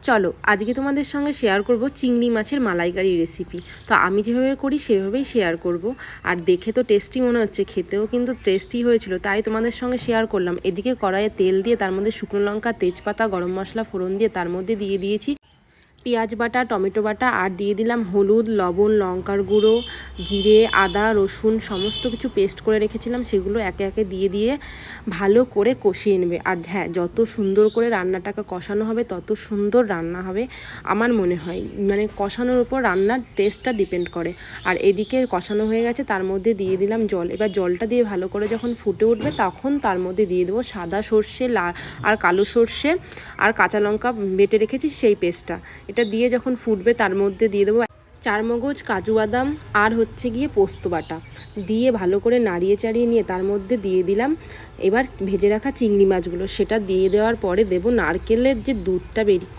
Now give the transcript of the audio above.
চলো আজকে তোমাদের সঙ্গে শেয়ার করব চিংড়ি মাছের মালাইকারি রেসিপি। তো আমি যেভাবে করি সেভাবেই শেয়ার করব। আর দেখে তো টেস্টি মনে হচ্ছে, খেতেও কিন্তু টেস্টি হয়েছিল, তাই তোমাদের সঙ্গে শেয়ার করলাম। এদিকে কড়াইয়ে তেল দিয়ে তার মধ্যে শুকনো লঙ্কা, তেজপাতা, গরম মশলা ফোড়ন দিয়ে তার মধ্যে দিয়ে দিয়েছি পেঁয়াজ বাটা, টমেটো বাটা, আর দিয়ে দিলাম হলুদ, লবণ, লঙ্কার গুঁড়ো, জিরে, আদা, রসুন সমস্ত কিছু পেস্ট করে রেখেছিলাম, সেগুলো একে একে দিয়ে ভালো করে কষিয়ে নেবে। আর হ্যাঁ, যত সুন্দর করে রান্নাটাকে কষানো হবে তত সুন্দর রান্না হবে আমার মনে হয়। মানে কষানোর উপর রান্নার টেস্টটা ডিপেন্ড করে। আর এদিকে কষানো হয়ে গেছে, তার মধ্যে দিয়ে দিলাম জল। এবার জলটা দিয়ে ভালো করে যখন ফুটে উঠবে তখন তার মধ্যে দিয়ে দেবো সাদা সর্ষে, লাল আর কালো সর্ষে আর কাঁচা লঙ্কা বেটে রেখেছি সেই পেস্টটা। এটা দিয়ে যখন ফুটবে তার মধ্যে দিয়ে দেবো চারমগজ, কাজু বাদাম আর হচ্ছে গিয়ে পোস্ত বাটা, দিয়ে ভালো করে নাড়িয়ে চাড়িয়ে নিয়ে তার মধ্যে দিয়ে দিলাম এবার ভেজে রাখা চিংড়ি মাছগুলো। সেটা দিয়ে দেওয়ার পরে দেবো নারকেলের যে দুধটা বেরিয়ে